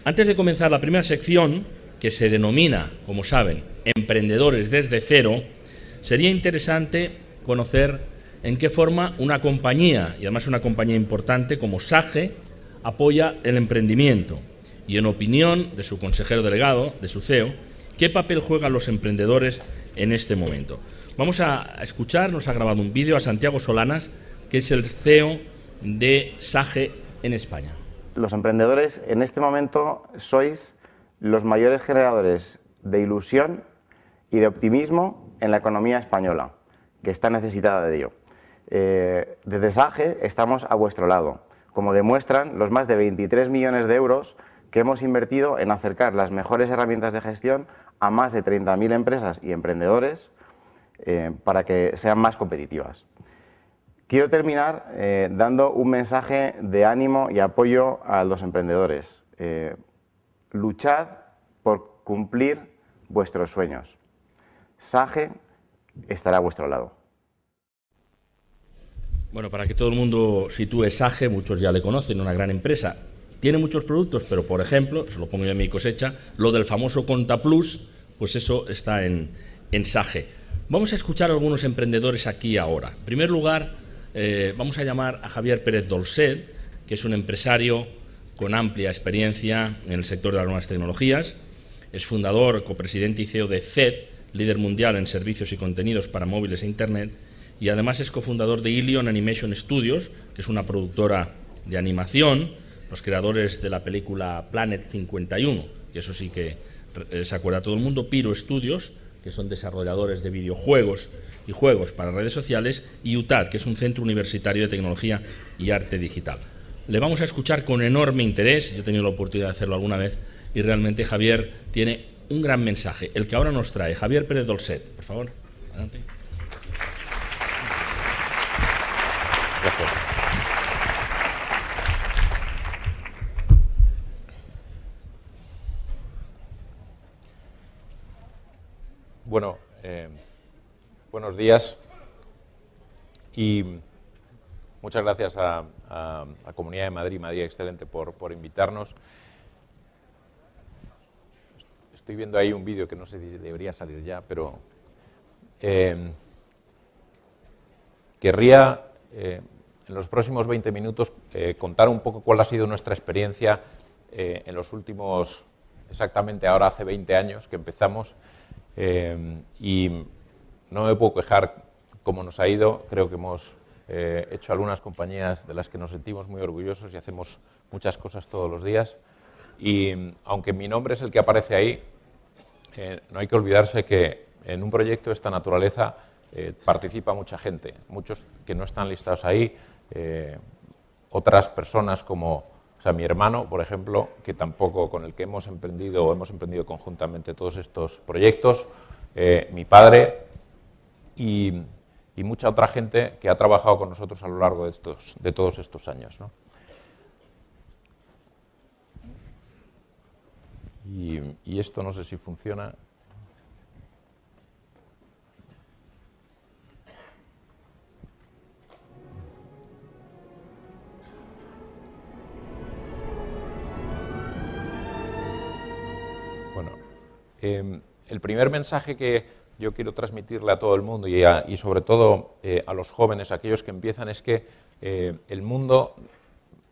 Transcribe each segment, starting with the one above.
Antes de comenzar la primera sección, que se denomina, como saben, Emprendedores desde cero, sería interesante conocer en qué forma una compañía, y además una compañía importante como SAGE, apoya el emprendimiento. Y en opinión de su consejero delegado, de su CEO, ¿qué papel juegan los emprendedores en este momento? Vamos a escuchar, nos ha grabado un vídeo a Santiago Solanas, que es el CEO de SAGE en España. Los emprendedores en este momento sois los mayores generadores de ilusión y de optimismo en la economía española, que está necesitada de ello. Desde SAGE estamos a vuestro lado, como demuestran los más de 23 millones de euros que hemos invertido en acercar las mejores herramientas de gestión a más de 30.000 empresas y emprendedores para que sean más competitivas. Quiero terminar dando un mensaje de ánimo y apoyo a los emprendedores. Luchad por cumplir vuestros sueños. SAGE estará a vuestro lado. Bueno, para que todo el mundo sitúe SAGE, muchos ya le conocen, una gran empresa. Tiene muchos productos, pero por ejemplo, se lo pongo yo en mi cosecha, lo del famoso Conta Plus, pues eso está en SAGE. Vamos a escuchar a algunos emprendedores aquí ahora. En primer lugar, vamos a llamar a Javier Pérez Dolcet, que es un empresario con amplia experiencia en el sector de las nuevas tecnologías. Es fundador, copresidente y CEO de CED, líder mundial en servicios y contenidos para móviles e Internet, y además es cofundador de Ilion Animation Studios, que es una productora de animación, los creadores de la película Planet 51, que eso sí que se acuerda todo el mundo, Pyro Studios, que son desarrolladores de videojuegos y juegos para redes sociales, y UTAD, que es un centro universitario de tecnología y arte digital. Le vamos a escuchar con enorme interés, yo he tenido la oportunidad de hacerlo alguna vez, y realmente Javier tiene un gran mensaje, el que ahora nos trae. Javier Pérez Dolcet, por favor, adelante. Gracias. Bueno, buenos días y muchas gracias a la Comunidad de Madrid, Madrid Excelente, por invitarnos. Estoy viendo ahí un vídeo que no sé si debería salir ya, pero querría en los próximos 20 minutos contar un poco cuál ha sido nuestra experiencia en los últimos, exactamente ahora hace 20 años que empezamos, y no me puedo quejar cómo nos ha ido. Creo que hemos hecho algunas compañías de las que nos sentimos muy orgullosos y hacemos muchas cosas todos los días. Y aunque mi nombre es el que aparece ahí, no hay que olvidarse que en un proyecto de esta naturaleza participa mucha gente, muchos que no están listados ahí, otras personas como mi hermano, por ejemplo, que tampoco, con el que hemos emprendido conjuntamente todos estos proyectos, mi padre y mucha otra gente que ha trabajado con nosotros a lo largo de todos estos años, ¿no? Y esto no sé si funciona. Bueno, el primer mensaje que yo quiero transmitirle a todo el mundo y sobre todo a los jóvenes, a aquellos que empiezan, es que el mundo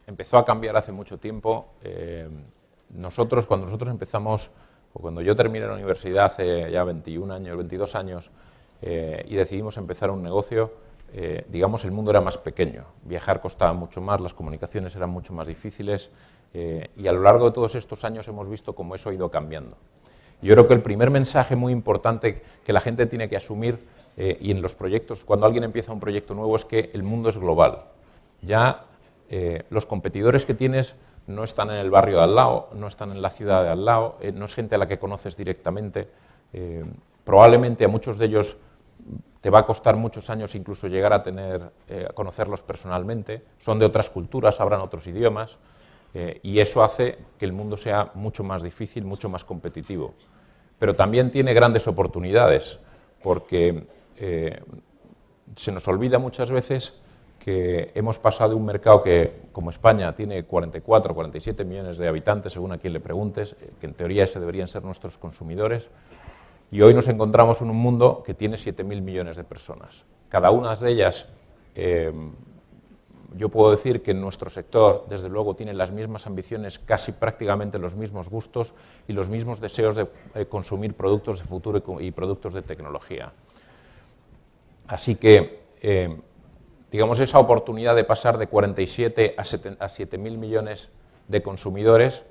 empezó a cambiar hace mucho tiempo. Cuando nosotros empezamos, o cuando yo terminé la universidad hace ya 21 años, 22 años, y decidimos empezar un negocio, digamos, el mundo era más pequeño. Viajar costaba mucho más, las comunicaciones eran mucho más difíciles, y a lo largo de todos estos años hemos visto cómo eso ha ido cambiando. Yo creo que el primer mensaje muy importante que la gente tiene que asumir, y en los proyectos, cuando alguien empieza un proyecto nuevo, es que el mundo es global. Ya los competidores que tienes no están en el barrio de al lado, no están en la ciudad de al lado, no es gente a la que conoces directamente. Probablemente a muchos de ellos te va a costar muchos años incluso llegar a conocerlos personalmente. Son de otras culturas, hablan otros idiomas, y eso hace que el mundo sea mucho más difícil, mucho más competitivo. Pero también tiene grandes oportunidades, porque se nos olvida muchas veces que hemos pasado de un mercado que, como España, tiene 44, 47 millones de habitantes, según a quien le preguntes, que en teoría ese deberían ser nuestros consumidores, y hoy nos encontramos en un mundo que tiene 7.000 millones de personas. Cada una de ellas, yo puedo decir que en nuestro sector, desde luego, tiene las mismas ambiciones, casi prácticamente los mismos gustos y los mismos deseos de consumir productos de futuro y productos de tecnología. Así que, digamos, esa oportunidad de pasar de 47 a 7.000 millones de consumidores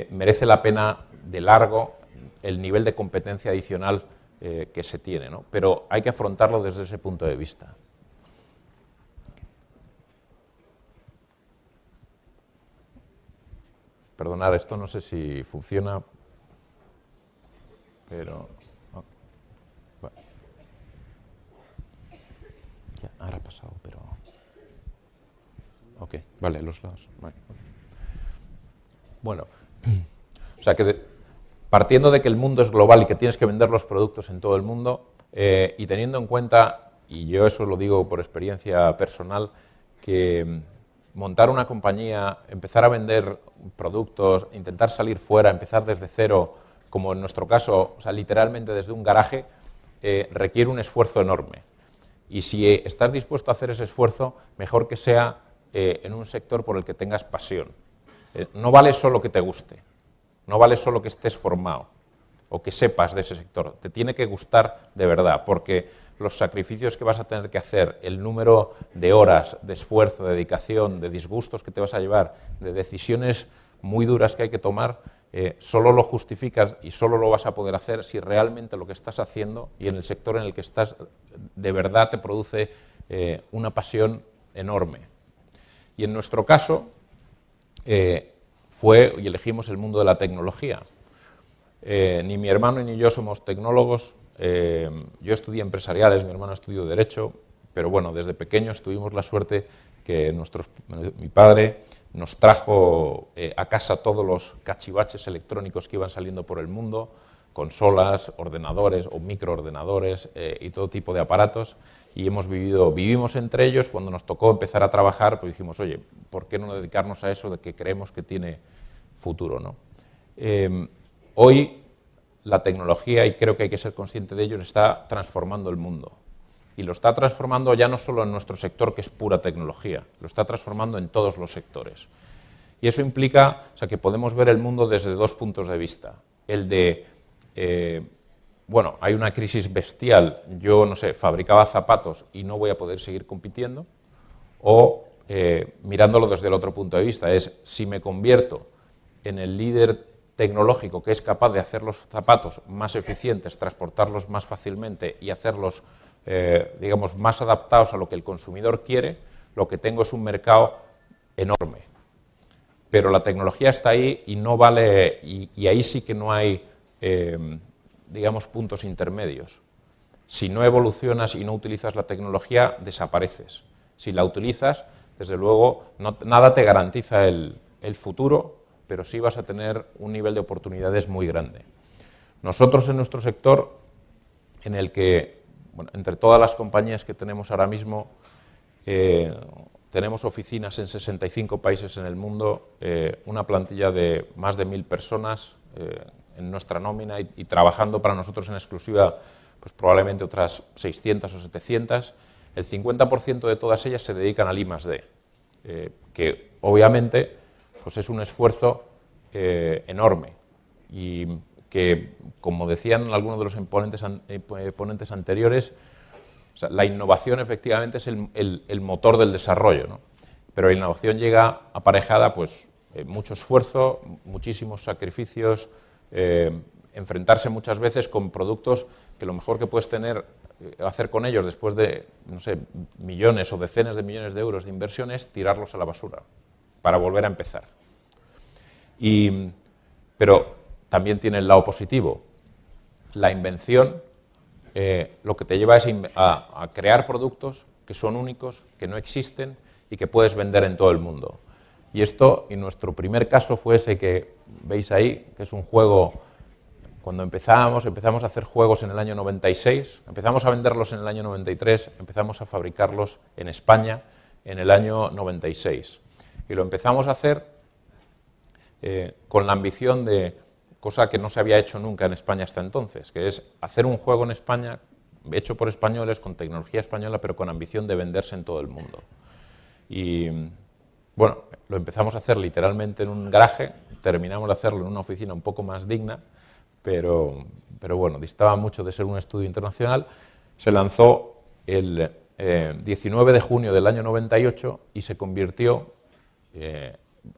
merece la pena de largo el nivel de competencia adicional que se tiene, ¿no? Pero hay que afrontarlo desde ese punto de vista. Perdonad, esto no sé si funciona, pero... Oh, bueno. Ya, ahora ha pasado, pero... Ok, vale, los lados. Vale. Bueno, o sea que partiendo de que el mundo es global y que tienes que vender los productos en todo el mundo, y teniendo en cuenta, y yo eso lo digo por experiencia personal, que montar una compañía, empezar a vender productos, intentar salir fuera, empezar desde cero, como en nuestro caso, o sea, literalmente desde un garaje, requiere un esfuerzo enorme. Y si estás dispuesto a hacer ese esfuerzo, mejor que sea en un sector por el que tengas pasión. No vale solo que te guste, no vale solo que estés formado o que sepas de ese sector, te tiene que gustar de verdad, porque los sacrificios que vas a tener que hacer, el número de horas, de esfuerzo, de dedicación, de disgustos que te vas a llevar, de decisiones muy duras que hay que tomar, solo lo justificas y solo lo vas a poder hacer si realmente lo que estás haciendo y en el sector en el que estás de verdad te produce una pasión enorme. Y en nuestro caso fue y elegimos el mundo de la tecnología. Ni mi hermano ni yo somos tecnólogos. Yo estudié empresariales, mi hermano estudió Derecho, pero bueno, desde pequeños tuvimos la suerte que mi padre nos trajo a casa todos los cachivaches electrónicos que iban saliendo por el mundo, consolas, ordenadores o microordenadores y todo tipo de aparatos, y vivimos entre ellos. Cuando nos tocó empezar a trabajar, pues dijimos, oye, ¿por qué no dedicarnos a eso de que creemos que tiene futuro, ¿no? Hoy la tecnología, y creo que hay que ser consciente de ello, está transformando el mundo. Y lo está transformando ya no solo en nuestro sector, que es pura tecnología, lo está transformando en todos los sectores. Y eso implica, o sea, que podemos ver el mundo desde dos puntos de vista. El de, bueno, hay una crisis bestial, yo, no sé, fabricaba zapatos y no voy a poder seguir compitiendo, o mirándolo desde el otro punto de vista, es si me convierto en el líder tecnológico que es capaz de hacer los zapatos más eficientes, transportarlos más fácilmente y hacerlos, digamos, más adaptados a lo que el consumidor quiere, lo que tengo es un mercado enorme. Pero la tecnología está ahí y no vale, y ahí sí que no hay, digamos, puntos intermedios. Si no evolucionas y no utilizas la tecnología, desapareces. Si la utilizas, desde luego, nada te garantiza el futuro, pero sí vas a tener un nivel de oportunidades muy grande. Nosotros en nuestro sector, en el que, bueno, entre todas las compañías que tenemos ahora mismo, tenemos oficinas en 65 países en el mundo, una plantilla de más de 1.000 personas en nuestra nómina y trabajando para nosotros en exclusiva, pues probablemente otras 600 o 700. El 50% de todas ellas se dedican al I+D, que obviamente pues es un esfuerzo enorme y que, como decían algunos de los ponentes anteriores, o sea, la innovación efectivamente es el motor del desarrollo, ¿no? Pero la innovación llega aparejada pues mucho esfuerzo, muchísimos sacrificios, enfrentarse muchas veces con productos que lo mejor que puedes hacer con ellos después de, no sé, millones o decenas de millones de euros de inversión es tirarlos a la basura para volver a empezar. Pero también tiene el lado positivo. La invención lo que te lleva es a crear productos que son únicos, que no existen y que puedes vender en todo el mundo. Y esto, en nuestro primer caso, fue ese que veis ahí, que es un juego. Cuando empezamos a hacer juegos en el año 96, empezamos a venderlos en el año 93, empezamos a fabricarlos en España en el año 96. Y lo empezamos a hacer con la ambición de, cosa que no se había hecho nunca en España hasta entonces, que es hacer un juego en España hecho por españoles, con tecnología española, pero con ambición de venderse en todo el mundo. Y bueno, lo empezamos a hacer literalmente en un garaje, terminamos de hacerlo en una oficina un poco más digna, pero bueno, distaba mucho de ser un estudio internacional. Se lanzó el 19 de junio del año 98 y se convirtió,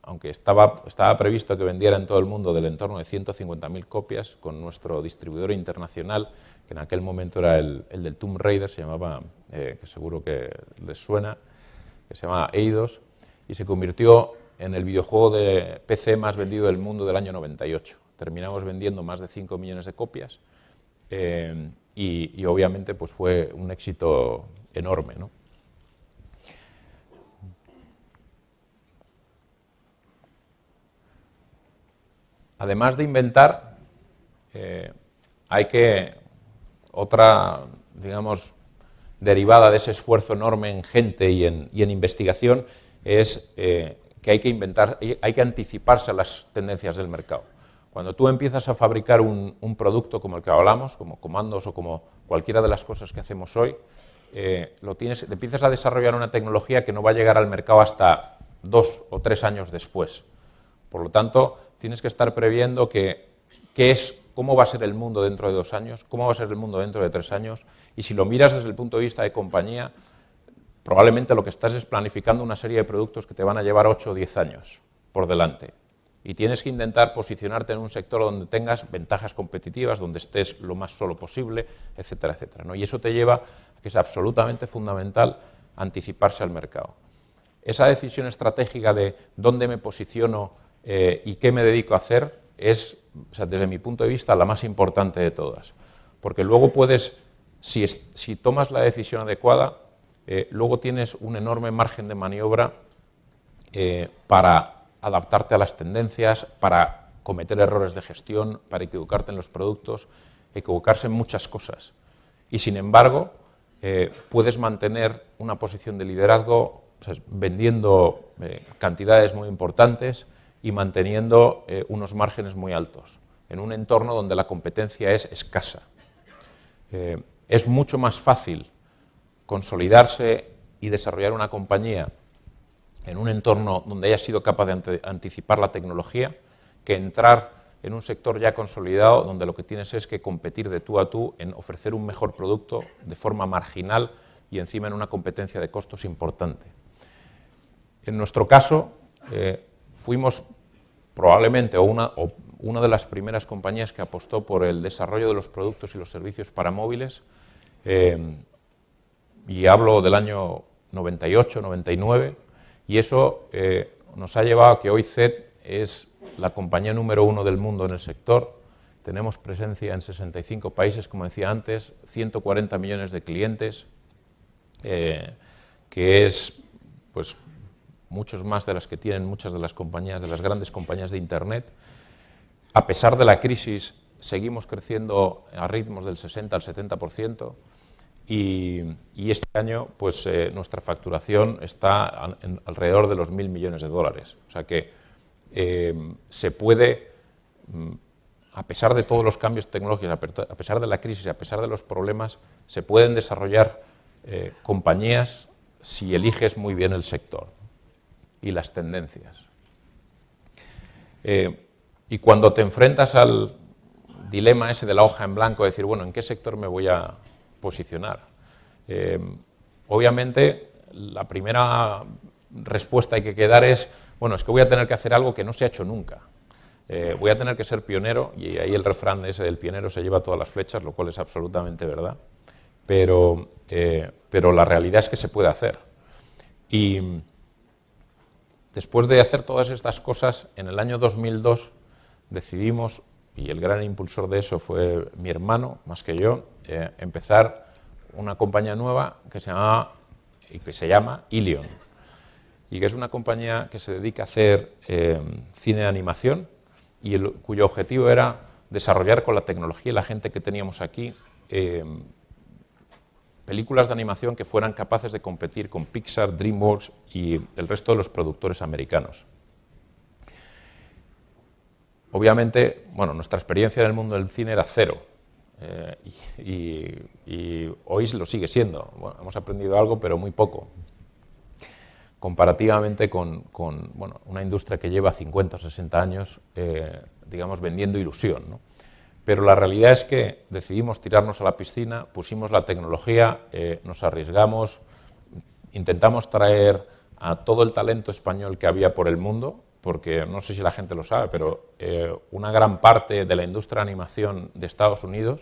aunque estaba previsto que vendiera en todo el mundo del entorno de 150.000 copias, con nuestro distribuidor internacional, que en aquel momento era el del Tomb Raider, se llamaba, que seguro que les suena, que se llamaba Eidos, y se convirtió en el videojuego de PC más vendido del mundo del año 98. Terminamos vendiendo más de 5 millones de copias y obviamente pues fue un éxito enorme, ¿no? Además de inventar, hay que, otra, digamos, derivada de ese esfuerzo enorme en gente y en investigación, es que hay que inventar, hay que anticiparse a las tendencias del mercado. Cuando tú empiezas a fabricar un producto como el que hablamos, como comandos o como cualquiera de las cosas que hacemos hoy, empiezas a desarrollar una tecnología que no va a llegar al mercado hasta 2 o 3 años después. Por lo tanto, tienes que estar previendo cómo va a ser el mundo dentro de 2 años, cómo va a ser el mundo dentro de 3 años, y si lo miras desde el punto de vista de compañía, probablemente lo que estás es planificando una serie de productos que te van a llevar 8 o 10 años por delante. Y tienes que intentar posicionarte en un sector donde tengas ventajas competitivas, donde estés lo más solo posible, etcétera, etcétera, ¿no? Y eso te lleva a que es absolutamente fundamental anticiparse al mercado. Esa decisión estratégica de dónde me posiciono y qué me dedico a hacer es, o sea, desde mi punto de vista, la más importante de todas. Porque luego puedes, si tomas la decisión adecuada, luego tienes un enorme margen de maniobra para adaptarte a las tendencias, para cometer errores de gestión, para equivocarte en los productos, equivocarse en muchas cosas. Y sin embargo, puedes mantener una posición de liderazgo, o sea, vendiendo cantidades muy importantes y manteniendo unos márgenes muy altos, en un entorno donde la competencia es escasa. Es mucho más fácil consolidarse y desarrollar una compañía en un entorno donde hayas sido capaz de anticipar la tecnología, que entrar en un sector ya consolidado donde lo que tienes es que competir de tú a tú en ofrecer un mejor producto de forma marginal y encima en una competencia de costos importante. En nuestro caso, fuimos probablemente una de las primeras compañías que apostó por el desarrollo de los productos y los servicios para móviles, y hablo del año 98, 99, y eso nos ha llevado a que hoy ZED es la compañía número 1 del mundo en el sector. Tenemos presencia en 65 países, como decía antes, 140 millones de clientes, que es pues muchos más de las que tienen muchas de las compañías, de las grandes compañías de Internet. A pesar de la crisis, seguimos creciendo a ritmos del 60 al 70%. Y este año pues, nuestra facturación está alrededor de los 1.000 millones de dólares. O sea que se puede, a pesar de todos los cambios tecnológicos, a pesar de la crisis, a pesar de los problemas, se pueden desarrollar compañías si eliges muy bien el sector y las tendencias. Y cuando te enfrentas al dilema ese de la hoja en blanco, de decir, bueno, ¿en qué sector me voy a posicionar? Obviamente, la primera respuesta que hay que dar es, bueno, es que voy a tener que hacer algo que no se ha hecho nunca. Voy a tener que ser pionero, y ahí el refrán ese del pionero se lleva todas las flechas, lo cual es absolutamente verdad, pero la realidad es que se puede hacer. Y después de hacer todas estas cosas, en el año 2002 decidimos, y el gran impulsor de eso fue mi hermano, más que yo, empezar una compañía nueva que se llama Ilion, y que es una compañía que se dedica a hacer cine de animación y cuyo objetivo era desarrollar con la tecnología y la gente que teníamos aquí películas de animación que fueran capaces de competir con Pixar, DreamWorks y el resto de los productores americanos. Obviamente, bueno, nuestra experiencia en el mundo del cine era cero, y hoy lo sigue siendo. Bueno, hemos aprendido algo, pero muy poco, comparativamente con bueno, una industria que lleva 50 o 60 años, digamos, vendiendo ilusión, ¿no? Pero la realidad es que decidimos tirarnos a la piscina, pusimos la tecnología, nos arriesgamos, intentamos traer a todo el talento español que había por el mundo, porque no sé si la gente lo sabe, pero una gran parte de la industria de animación de Estados Unidos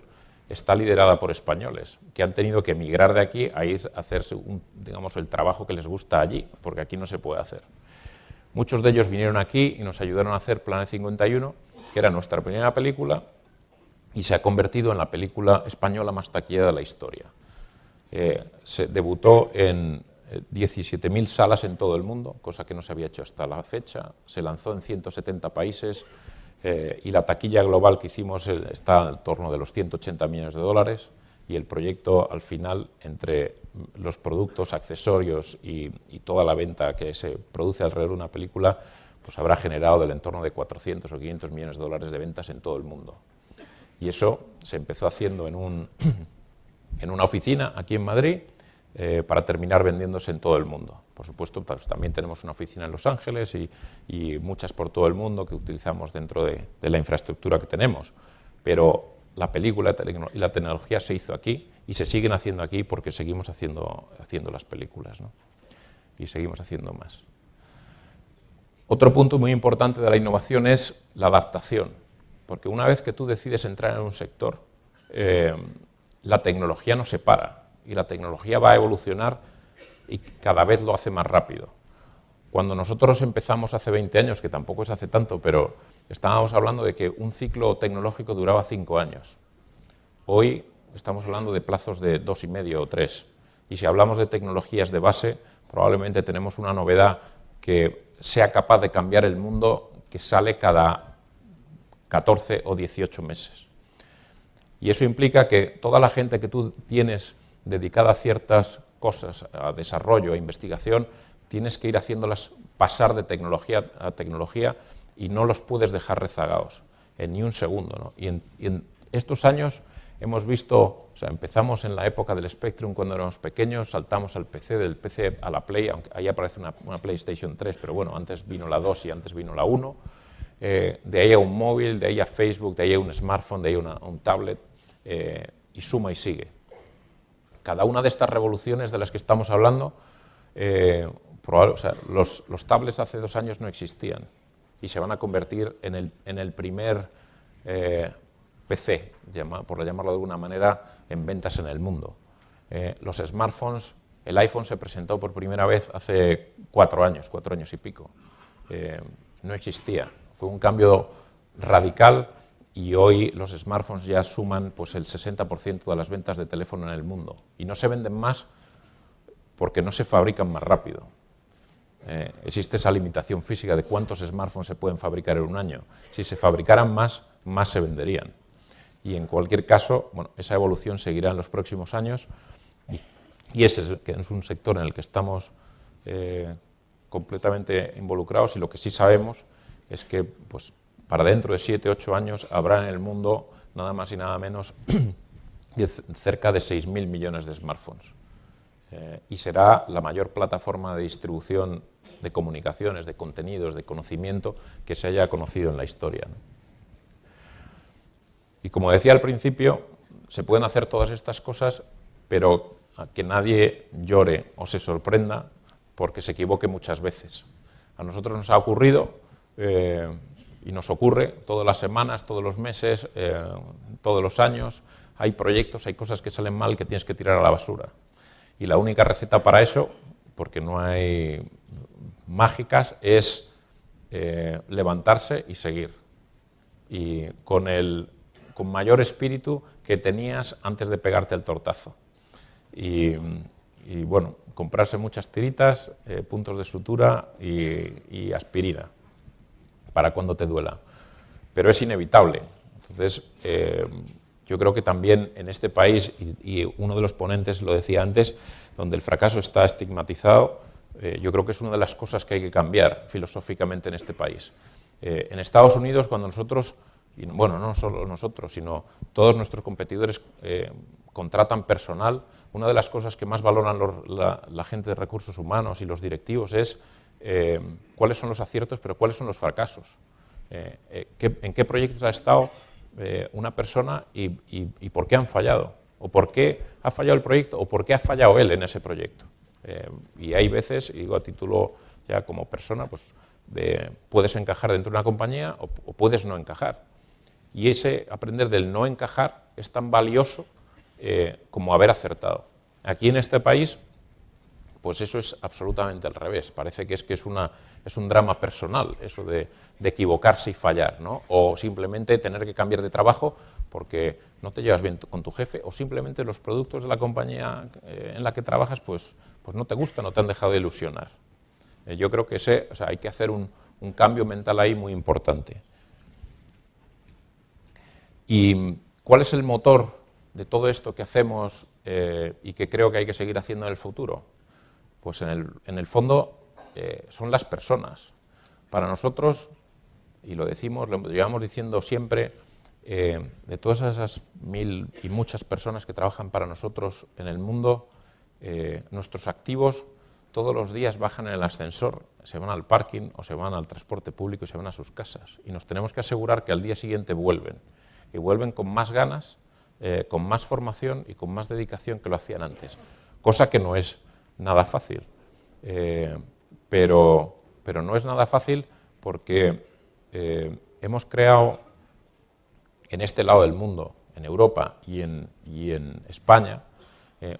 está liderada por españoles, que han tenido que emigrar de aquí a ir a hacerse digamos, el trabajo que les gusta allí, porque aquí no se puede hacer. Muchos de ellos vinieron aquí y nos ayudaron a hacer Planet 51, que era nuestra primera película, y se ha convertido en la película española más taquillera de la historia. Se debutó en 17.000 salas en todo el mundo, cosa que no se había hecho hasta la fecha. Se lanzó en 170 países y la taquilla global que hicimos está en torno de los 180 millones de dólares, y el proyecto al final, entre los productos, accesorios y toda la venta que se produce alrededor de una película, pues habrá generado del entorno de 400 o 500 millones de dólares de ventas en todo el mundo. Y eso se empezó haciendo en una oficina aquí en Madrid, para terminar vendiéndose en todo el mundo. Por supuesto, pues, también tenemos una oficina en Los Ángeles y muchas por todo el mundo que utilizamos dentro de la infraestructura que tenemos. Pero la película y la tecnología se hizo aquí y se siguen haciendo aquí porque seguimos haciendo las películas, ¿no? Y seguimos haciendo más. Otro punto muy importante de la innovación es la adaptación, porque una vez que tú decides entrar en un sector, la tecnología no se para y la tecnología va a evolucionar y cada vez lo hace más rápido. Cuando nosotros empezamos hace 20 años, que tampoco es hace tanto, pero estábamos hablando de que un ciclo tecnológico duraba 5 años. Hoy estamos hablando de plazos de 2,5 o 3. Y si hablamos de tecnologías de base, probablemente tenemos una novedad que sea capaz de cambiar el mundo, que sale cada 14 o 18 meses. Y eso implica que toda la gente que tú tienes dedicada a ciertas cosas, a desarrollo, a investigación, tienes que ir haciéndolas pasar de tecnología a tecnología y no los puedes dejar rezagados en ni un segundo, ¿no? Y en estos años hemos visto, o sea, empezamos en la época del Spectrum cuando éramos pequeños, saltamos al PC, del PC a la Play, aunque ahí aparece una PlayStation 3, pero bueno, antes vino la 2 y antes vino la 1, de ahí a un móvil, de ahí a Facebook, de ahí a un smartphone, de ahí a un tablet, y suma y sigue. Cada una de estas revoluciones de las que estamos hablando, o sea, los tablets hace 2 años no existían y se van a convertir en el primer PC, por llamarlo de alguna manera, en ventas en el mundo. Los smartphones, el iPhone se presentó por primera vez hace 4 años y pico. No existía, fue un cambio radical y hoy los smartphones ya suman pues, el 60% de las ventas de teléfono en el mundo. Y no se venden más porque no se fabrican más rápido. Existe esa limitación física de cuántos smartphones se pueden fabricar en un año. Si se fabricaran más se venderían. Y en cualquier caso, bueno, esa evolución seguirá en los próximos años y ese es un sector en el que estamos completamente involucrados, y lo que sí sabemos es que pues, para dentro de 7 o 8 años habrá en el mundo nada más y nada menos cerca de 6.000 millones de smartphones. Y será la mayor plataforma de distribución de comunicaciones, de contenidos, de conocimiento que se haya conocido en la historia, ¿no? Y como decía al principio, se pueden hacer todas estas cosas, pero a que nadie llore o se sorprenda porque se equivoque muchas veces. A nosotros nos ha ocurrido y nos ocurre todas las semanas, todos los meses, todos los años. Hay proyectos, hay cosas que salen mal que tienes que tirar a la basura. Y la única receta para eso, porque no hay mágicas, es levantarse y seguir. Y con mayor espíritu que tenías antes de pegarte el tortazo. Y bueno, comprarse muchas tiritas, puntos de sutura y aspirina para cuando te duela. Pero es inevitable. Entonces, yo creo que también en este país, y uno de los ponentes lo decía antes, donde el fracaso está estigmatizado, yo creo que es una de las cosas que hay que cambiar filosóficamente en este país. En Estados Unidos, cuando nosotros, y bueno, no solo nosotros, sino todos nuestros competidores contratan personal, una de las cosas que más valoran la gente de recursos humanos y los directivos es cuáles son los aciertos, pero cuáles son los fracasos. En qué proyectos ha estado una persona y por qué han fallado, o por qué ha fallado el proyecto, o por qué ha fallado él en ese proyecto. Y hay veces, y digo a título ya como persona, pues puedes encajar dentro de una compañía o puedes no encajar. Y ese aprender del no encajar es tan valioso como haber acertado. Aquí en este país, pues eso es absolutamente al revés. Parece que es un drama personal, eso de equivocarse y fallar, ¿no? O simplemente tener que cambiar de trabajo porque no te llevas bien con tu jefe, o simplemente los productos de la compañía en la que trabajas pues no te gustan, no te han dejado de ilusionar. Yo creo que hay que hacer un cambio mental ahí muy importante. ¿Y cuál es el motor de todo esto que hacemos y que creo que hay que seguir haciendo en el futuro? Pues en el fondo son las personas. Para nosotros, y lo decimos, lo llevamos diciendo siempre, de todas esas 1000 y muchas personas que trabajan para nosotros en el mundo, nuestros activos todos los días bajan en el ascensor, se van al parking o se van al transporte público y se van a sus casas. Y nos tenemos que asegurar que al día siguiente vuelven. Y vuelven con más ganas, con más formación y con más dedicación que lo hacían antes. Cosa que no es nada fácil. Pero no es nada fácil porque hemos creado en este lado del mundo, en Europa y en España,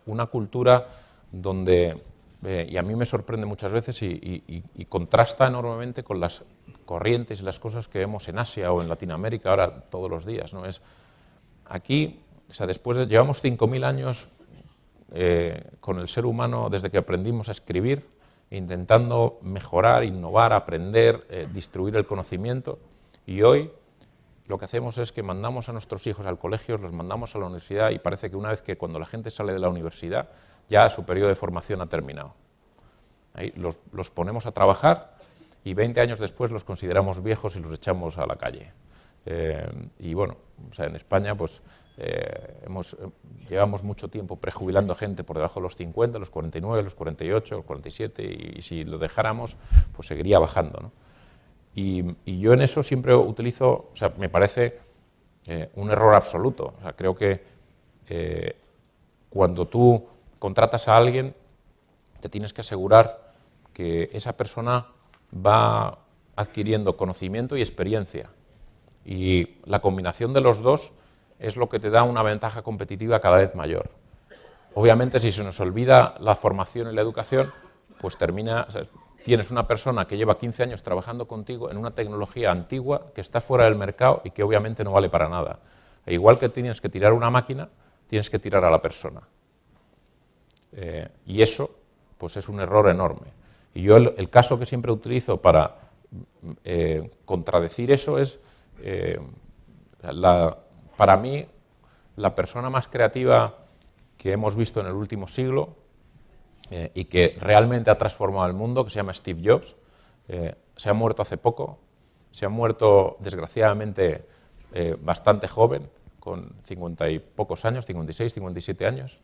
una cultura donde, y a mí me sorprende muchas veces y contrasta enormemente con las corrientes y las cosas que vemos en Asia o en Latinoamérica ahora todos los días, ¿no? Aquí, llevamos 5000 años con el ser humano desde que aprendimos a escribir, intentando mejorar, innovar, aprender, distribuir el conocimiento, y hoy lo que hacemos es que mandamos a nuestros hijos al colegio, los mandamos a la universidad y parece que una vez que cuando la gente sale de la universidad ya su periodo de formación ha terminado. Ahí los ponemos a trabajar y 20 años después los consideramos viejos y los echamos a la calle. Y bueno, en España pues llevamos mucho tiempo prejubilando gente por debajo de los 50, los 49, los 48, los 47, y si lo dejáramos pues seguiría bajando, ¿no? Y yo en eso siempre utilizo, me parece un error absoluto. Creo que cuando tú contratas a alguien, te tienes que asegurar que esa persona va adquiriendo conocimiento y experiencia. Y la combinación de los dos es lo que te da una ventaja competitiva cada vez mayor. Obviamente, si se nos olvida la formación y la educación, pues tienes una persona que lleva 15 años trabajando contigo en una tecnología antigua que está fuera del mercado y que obviamente no vale para nada. E igual que tienes que tirar una máquina, tienes que tirar a la persona. Y eso pues es un error enorme. Y yo el caso que siempre utilizo para contradecir eso es, para mí, la persona más creativa que hemos visto en el último siglo y que realmente ha transformado el mundo, que se llama Steve Jobs. Se ha muerto hace poco, se ha muerto desgraciadamente bastante joven, con 50 y pocos años, 56, 57 años.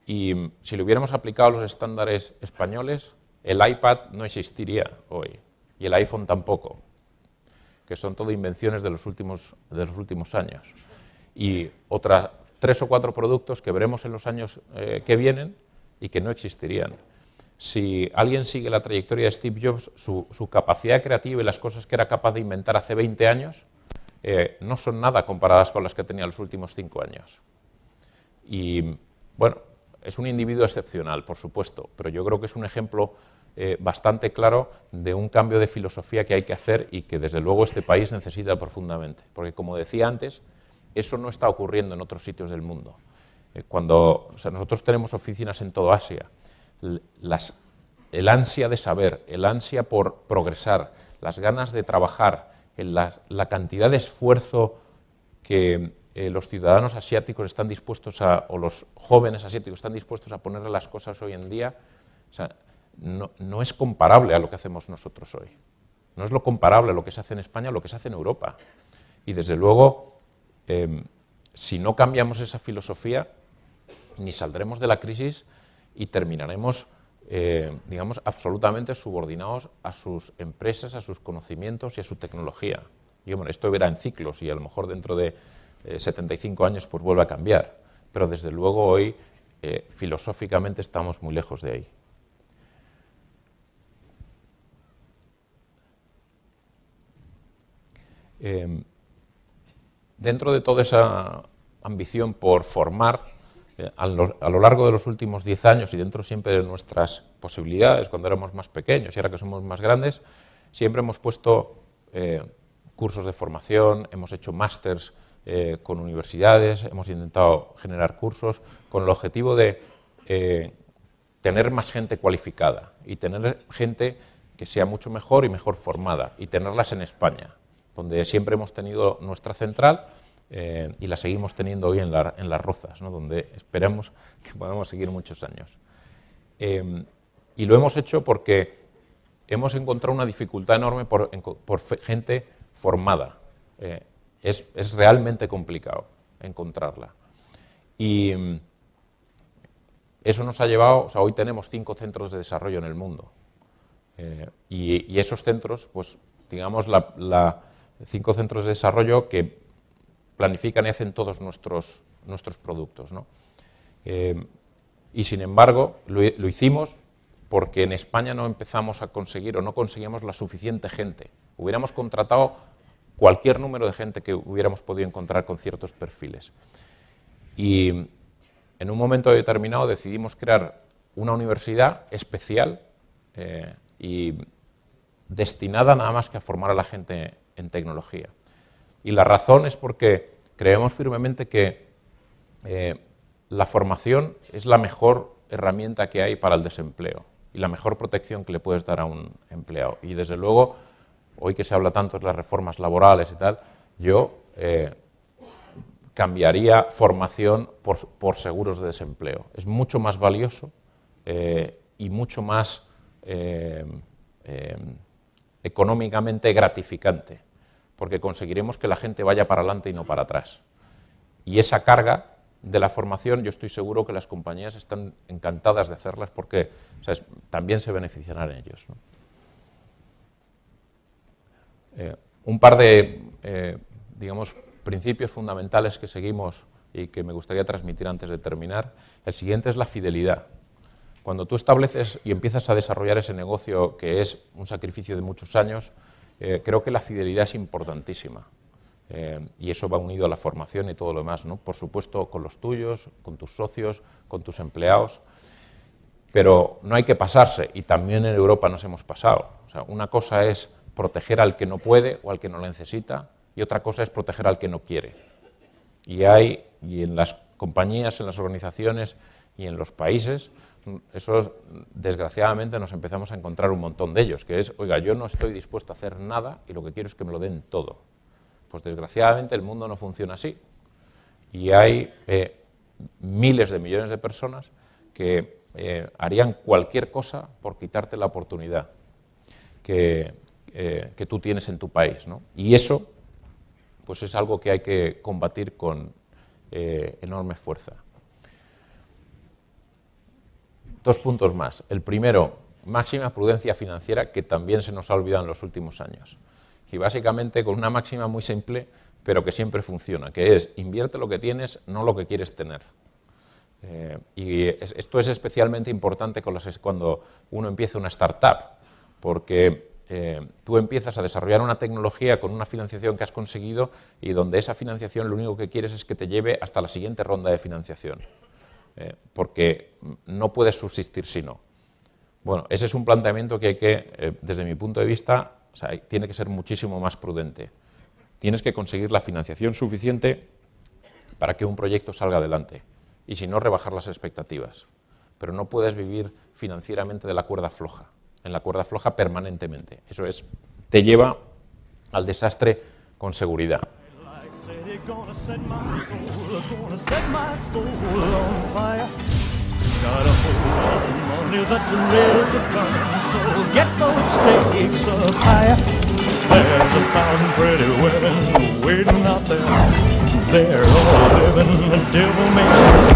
Y si le hubiéramos aplicado los estándares españoles, el iPad no existiría hoy, y el iPhone tampoco, que son todo invenciones de los últimos años. Y otras 3 o 4 productos que veremos en los años que vienen y que no existirían. Si alguien sigue la trayectoria de Steve Jobs, su capacidad creativa y las cosas que era capaz de inventar hace 20 años no son nada comparadas con las que tenía los últimos 5 años. Y bueno, es un individuo excepcional, por supuesto, pero yo creo que es un ejemplo bastante claro de un cambio de filosofía que hay que hacer y que desde luego este país necesita profundamente. Porque como decía antes, eso no está ocurriendo en otros sitios del mundo. Nosotros tenemos oficinas en toda Asia, el ansia de saber, el ansia por progresar, las ganas de trabajar, la cantidad de esfuerzo que los ciudadanos asiáticos están dispuestos o los jóvenes asiáticos están dispuestos a ponerle las cosas hoy en día, o sea, no es comparable a lo que hacemos nosotros hoy. No es lo comparable a lo que se hace en España o lo que se hace en Europa. Y desde luego, si no cambiamos esa filosofía, ni saldremos de la crisis y terminaremos, digamos, absolutamente subordinados a sus empresas, a sus conocimientos y a su tecnología. Y bueno, esto verá en ciclos y a lo mejor dentro de 75 años pues vuelve a cambiar. Pero desde luego hoy, filosóficamente, estamos muy lejos de ahí. Dentro de toda esa ambición por formar, a lo largo de los últimos 10 años y dentro siempre de nuestras posibilidades, cuando éramos más pequeños y ahora que somos más grandes, siempre hemos puesto cursos de formación, hemos hecho másters con universidades, hemos intentado generar cursos con el objetivo de tener más gente cualificada y tener gente que sea mucho mejor y mejor formada y tenerlas en España, donde siempre hemos tenido nuestra central y la seguimos teniendo hoy en Las Rozas, ¿no? Donde esperamos que podamos seguir muchos años. Y lo hemos hecho porque hemos encontrado una dificultad enorme por gente formada. Es realmente complicado encontrarla. Y eso nos ha llevado, o sea, hoy tenemos 5 centros de desarrollo en el mundo. Y esos centros, pues digamos, 5 centros de desarrollo que planifican y hacen todos nuestros productos, ¿no? Y sin embargo, lo hicimos porque en España no empezamos a conseguir o no conseguíamos la suficiente gente. Hubiéramos contratado cualquier número de gente que hubiéramos podido encontrar con ciertos perfiles. Y en un momento determinado decidimos crear una universidad especial y destinada nada más que a formar a la gente en tecnología. Y la razón es porque creemos firmemente que la formación es la mejor herramienta que hay para el desempleo y la mejor protección que le puedes dar a un empleado. Y desde luego, hoy que se habla tanto de las reformas laborales y tal, yo cambiaría formación por seguros de desempleo. Es mucho más valioso y mucho más económicamente gratificante, porque conseguiremos que la gente vaya para adelante y no para atrás. Y esa carga de la formación, yo estoy seguro que las compañías están encantadas de hacerlas porque, o sea, también se beneficiarán ellos, ¿no? Un par de, digamos, principios fundamentales que seguimos y que me gustaría transmitir antes de terminar. El siguiente es la fidelidad. Cuando tú estableces y empiezas a desarrollar ese negocio, que es un sacrificio de muchos años, creo que la fidelidad es importantísima. Y eso va unido a la formación y todo lo demás, ¿no? Por supuesto, con los tuyos, con tus socios, con tus empleados. Pero no hay que pasarse, y también en Europa nos hemos pasado. O sea, una cosa es proteger al que no puede o al que no lo necesita, y otra cosa es proteger al que no quiere. Y en las compañías, en las organizaciones y en los países, eso desgraciadamente nos empezamos a encontrar un montón de ellos, que es, oiga, yo no estoy dispuesto a hacer nada y lo que quiero es que me lo den todo. Pues desgraciadamente el mundo no funciona así. Y hay miles de millones de personas que harían cualquier cosa por quitarte la oportunidad que tú tienes en tu país, ¿no? Y eso pues es algo que hay que combatir con enorme fuerza. 2 puntos más. El primero, máxima prudencia financiera, que también se nos ha olvidado en los últimos años. Y básicamente con una máxima muy simple, pero que siempre funciona, que es invierte lo que tienes, no lo que quieres tener. Y esto es especialmente importante cuando uno empieza una startup, porque tú empiezas a desarrollar una tecnología con una financiación que has conseguido y donde esa financiación lo único que quieres es que te lleve hasta la siguiente ronda de financiación, porque no puedes subsistir si no. Bueno, ese es un planteamiento que hay que, desde mi punto de vista, o sea, tiene que ser muchísimo más prudente. Tienes que conseguir la financiación suficiente para que un proyecto salga adelante y si no, rebajar las expectativas. Pero no puedes vivir financieramente de la cuerda floja, en la cuerda floja permanentemente. Eso te lleva al desastre con seguridad. Got a whole lot of money that's ready to burn, so get those stakes up higher. There's 1,000 pretty women waiting out there. They're all living a devil may care.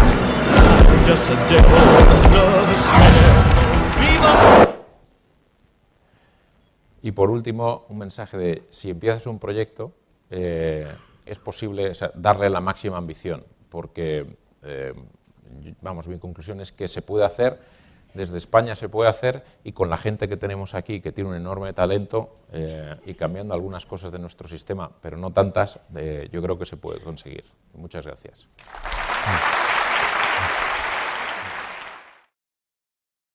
Just a devil love is scarce. So viva. Y por último, un mensaje de si empiezas un proyecto, es posible, o sea, darle la máxima ambición, porque vamos, mi conclusión es que se puede hacer, desde España se puede hacer, y con la gente que tenemos aquí, que tiene un enorme talento, y cambiando algunas cosas de nuestro sistema, pero no tantas, yo creo que se puede conseguir. Muchas gracias.